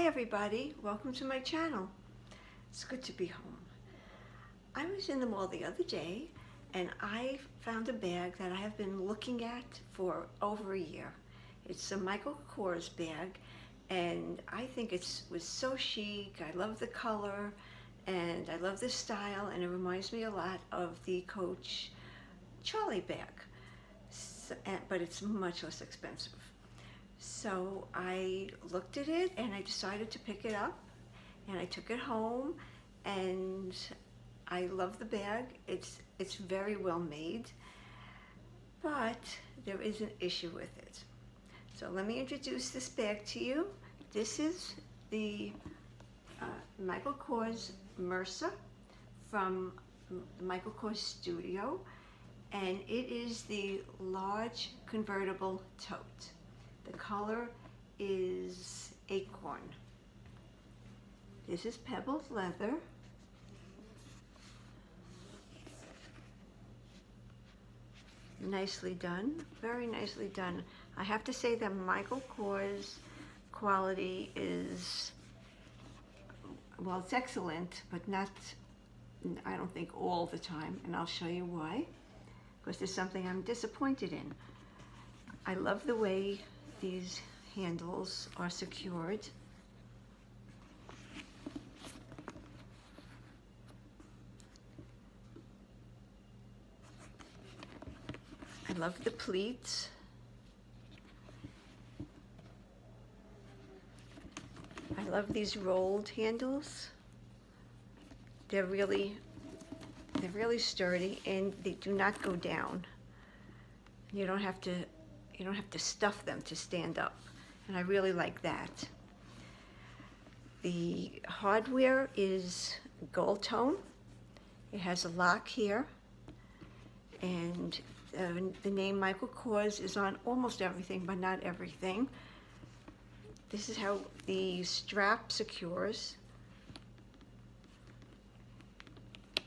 everybody, welcome to my channel. It's good to be home. I was in the mall the other day and I found a bag that I have been looking at for over a year. It's a Michael Kors bag and I think it was so chic. I love the color and I love the style, and it reminds me a lot of the Coach Charlie bag, but it's much less expensive. So I looked at it and I decided to pick it up, and I took it home, and I love the bag. It's very well made, but there is an issue with it. So let me introduce this bag to you. This is the Michael Kors Mercer from the Michael Kors studio, and it is the large convertible tote. The color is acorn. This is pebbled leather. Nicely done, very nicely done. I have to say that Michael Kors quality is, well, it's excellent, but not, I don't think, all the time, and I'll show you why, because there's something I'm disappointed in. I love the way these handles are secured. I love the pleats. I love these rolled handles. They're really sturdy and they do not go down. You don't have to stuff them to stand up, and I really like that. The hardware is gold tone. It has a lock here, and the name Michael Kors is on almost everything, but not everything. This is how the strap secures.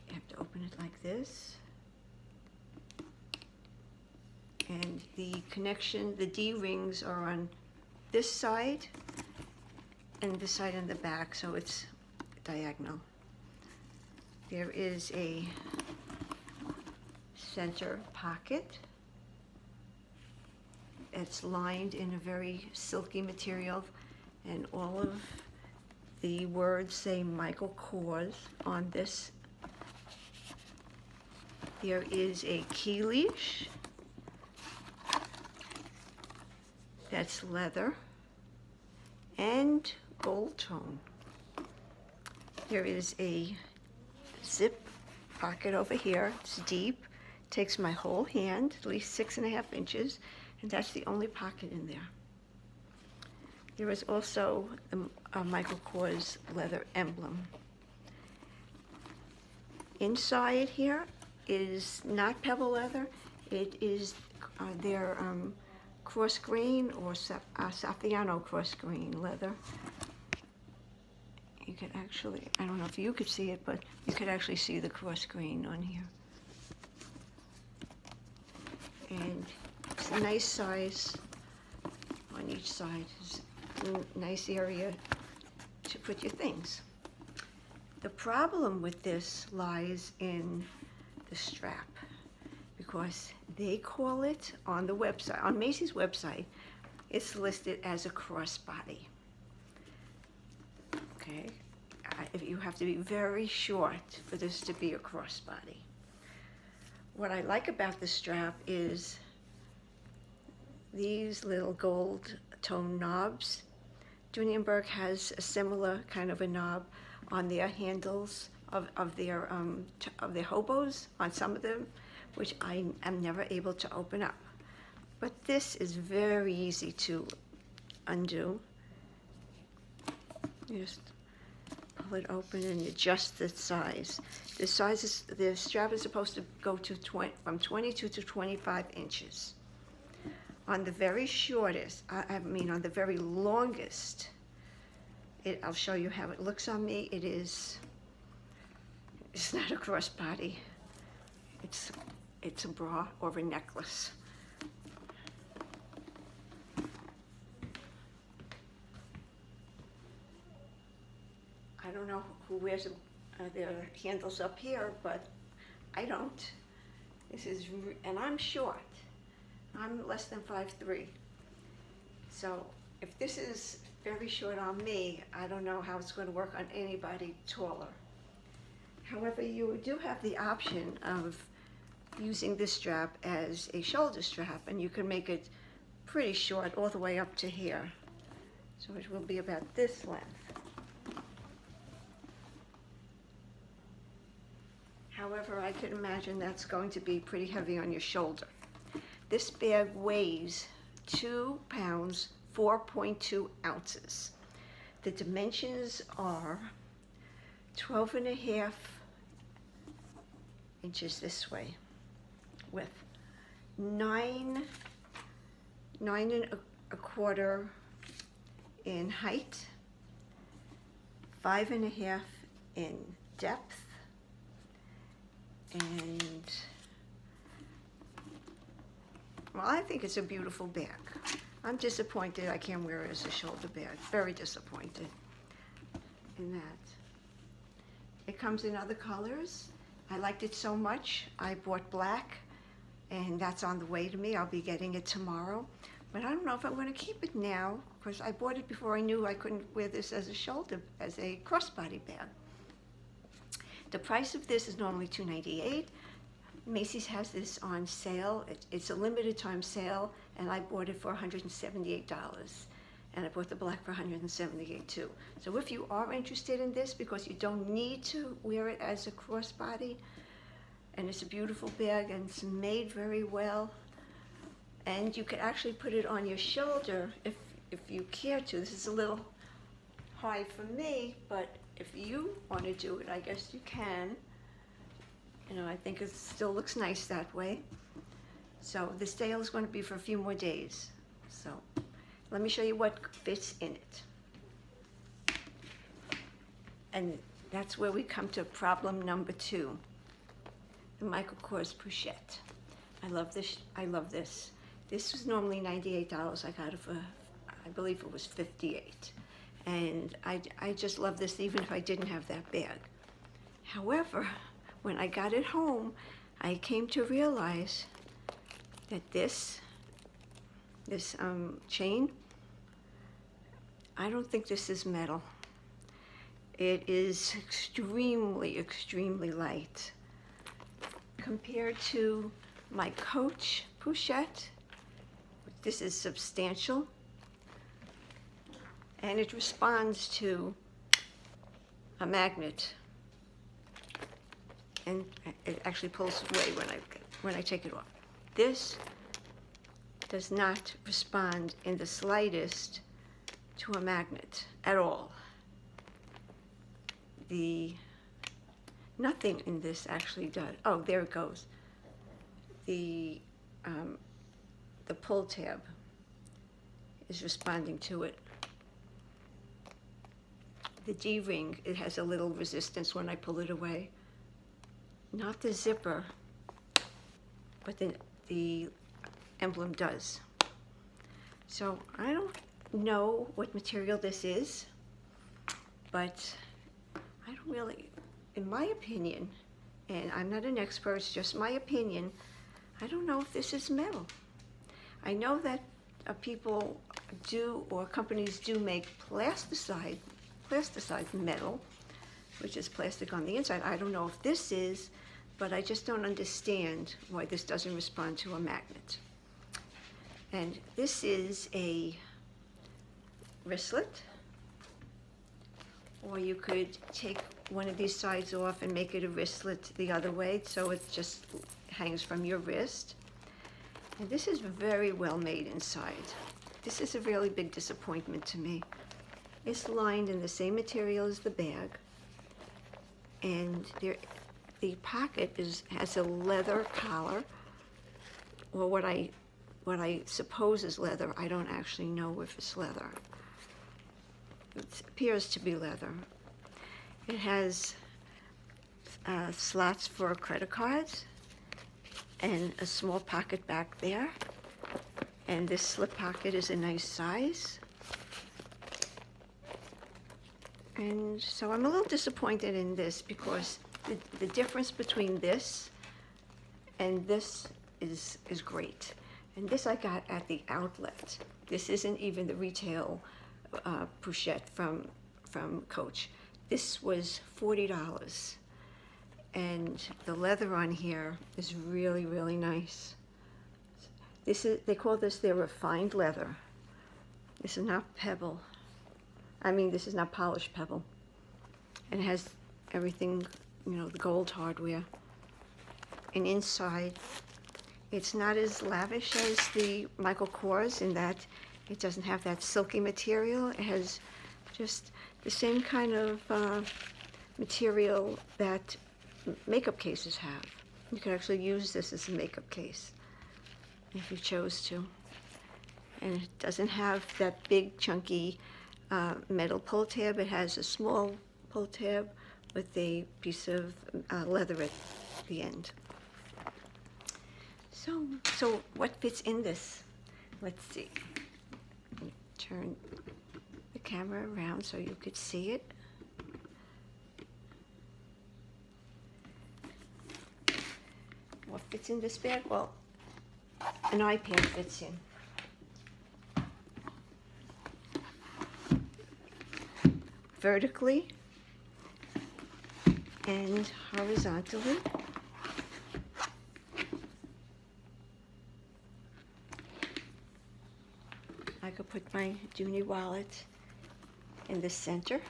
You have to open it like this. And the connection, the D-rings are on this side and this side in the back, so it's diagonal. There is a center pocket. It's lined in a very silky material, and all of the words say Michael Kors on this. There is a key leash. That's leather and gold tone. There is a zip pocket over here. It's deep. Takes my whole hand, at least 6.5 inches, and that's the only pocket in there. There is also a Michael Kors leather emblem. Inside here is not pebble leather. It is their cross grain or Saffiano cross grain leather. You could actually, I don't know if you could see it, but you could actually see the cross grain on here. And it's a nice size on each side. It's a nice area to put your things. The problem with this lies in the strap, because they call it on the website, on Macy's website, it's listed as a crossbody. Okay, you have to be very short for this to be a crossbody. What I like about the strap is these little gold tone knobs. Dunenberg has a similar kind of a knob on their handles of their hobos, on some of them, which I am never able to open up. But this is very easy to undo. You just pull it open and adjust the size. The strap is supposed to go to from 22 to 25 inches. On the very shortest, on the very longest, I'll show you how it looks on me. It's not a crossbody. It's a bra or a necklace. I don't know who wears their handles up here, but I don't. This is, and I'm short. I'm less than 5'3". So if this is very short on me, I don't know how it's going to work on anybody taller. However, you do have the option of using this strap as a shoulder strap, and you can make it pretty short all the way up to here. So it will be about this length. However, I can imagine that's going to be pretty heavy on your shoulder. This bag weighs 2 pounds, 4.2 ounces. The dimensions are 12.5 inches this way, with 9 and a quarter in height, 5.5 in depth, and well, I think it's a beautiful bag. I'm disappointed I can't wear it as a shoulder bag. Very disappointed in that. It comes in other colors. I liked it so much, I bought black, and that's on the way to me. I'll be getting it tomorrow. But I don't know if I'm going to keep it now, because I bought it before I knew I couldn't wear this as a shoulder, as a crossbody bag. The price of this is normally $2.98. Macy's has this on sale. It's a limited time sale, and I bought it for $178. And I bought the black for $178 too. So if you are interested in this, because you don't need to wear it as a crossbody, and it's a beautiful bag and it's made very well, and you could actually put it on your shoulder if you care to. This is a little high for me, but if you want to do it, I guess you can. You know, I think it still looks nice that way. So the sale is going to be for a few more days. So let me show you what fits in it. And that's where we come to problem number 2, the Michael Kors Pochette. I love this. I love this. This was normally $98. I got it for, I believe it was $58. And I just love this even if I didn't have that bag. However, when I got it home, I came to realize that this chain, I don't think this is metal. It is extremely, extremely light. Compared to my Coach Pochette, this is substantial. And it responds to a magnet. And it actually pulls away when I take it off. This does not respond in the slightest to a magnet at all. Nothing in this actually does. Oh, there it goes. The pull tab is responding to it. The D-ring, it has a little resistance when I pull it away. Not the zipper, but the emblem does. So I don't know what material this is, but I don't really, in my opinion, and I'm not an expert, it's just my opinion, I don't know if this is metal. I know that people do, or companies do make plasticide metal, which is plastic on the inside. I don't know if this is, but I just don't understand why this doesn't respond to a magnet. And this is a wristlet, or you could take one of these sides off and make it a wristlet the other way, so it just hangs from your wrist. And this is very well made inside. This is a really big disappointment to me. It's lined in the same material as the bag, and the pocket has a leather collar, or what I suppose is leather. I don't actually know if it's leather. It appears to be leather. It has slots for credit cards and a small pocket back there. And this slip pocket is a nice size. And so I'm a little disappointed in this because the difference between this and this is great. And this I got at the outlet. This isn't even the retail pochette from Coach. This was $40. And the leather on here is really, really nice. They call this their refined leather. This is not pebble. This is not polished pebble. And it has everything, the gold hardware. And inside, it's not as lavish as the Michael Kors in that it doesn't have that silky material. It has just the same kind of material that makeup cases have. You could actually use this as a makeup case if you chose to. And it doesn't have that big chunky metal pull tab. It has a small pull tab with a piece of leather at the end. So what fits in this? Let's see. Turn the camera around so you could see it. What fits in this bag? Well, an iPad fits in. Vertically and horizontally. I could put my Dooney wallet in the center.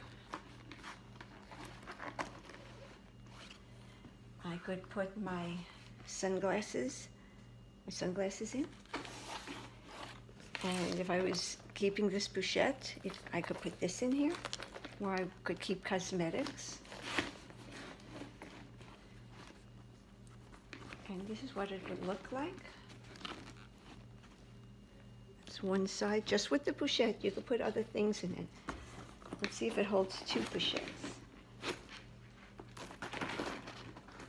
I could put my sunglasses in. And if I was keeping this pochette, I could put this in here, or I could keep cosmetics. And this is what it would look like. That's one side, just with the pochette. You could put other things in it. Let's see if it holds two pochettes.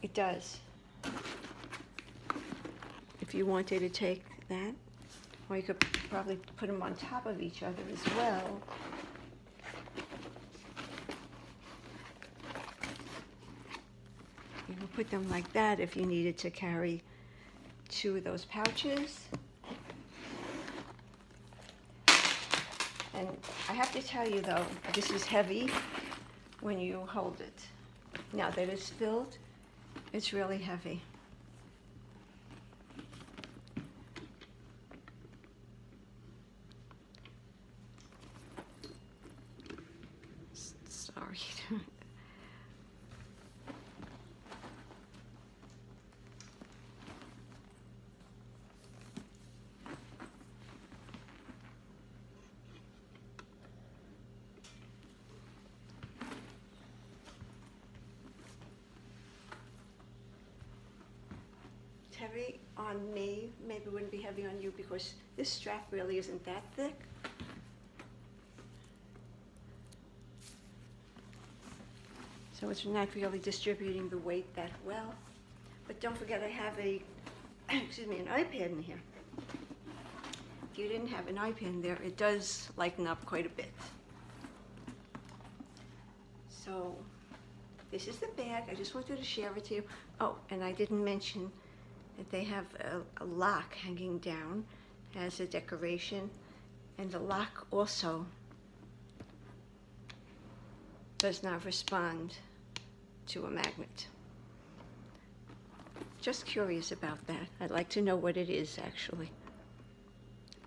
It does. If you wanted to take that, or you could probably put them on top of each other as well. You can put them like that if you needed to carry two of those pouches. And I have to tell you though, this is heavy when you hold it. Now that it's filled, it's really heavy. Sorry. It's heavy on me. Maybe it wouldn't be heavy on you because this strap really isn't that thick. So it's not really distributing the weight that well. But don't forget I have an iPad in here. If you didn't have an iPad in there, it does lighten up quite a bit. So this is the bag. I just wanted to share it to you. Oh, and I didn't mention that they have a lock hanging down as a decoration. And the lock also does not respond to a magnet. Just curious about that. I'd like to know what it is actually.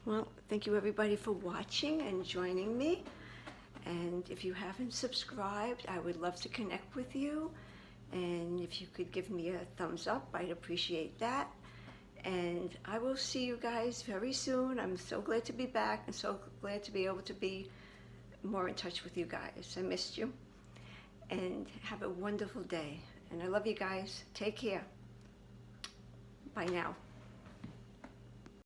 Well, thank you everybody for watching and joining me. And if you haven't subscribed, I would love to connect with you. And if you could give me a thumbs up, I'd appreciate that. And I will see you guys very soon. I'm so glad to be back and so glad to be able to be more in touch with you guys. I missed you. And have a wonderful day. And I love you guys. Take care. Bye now.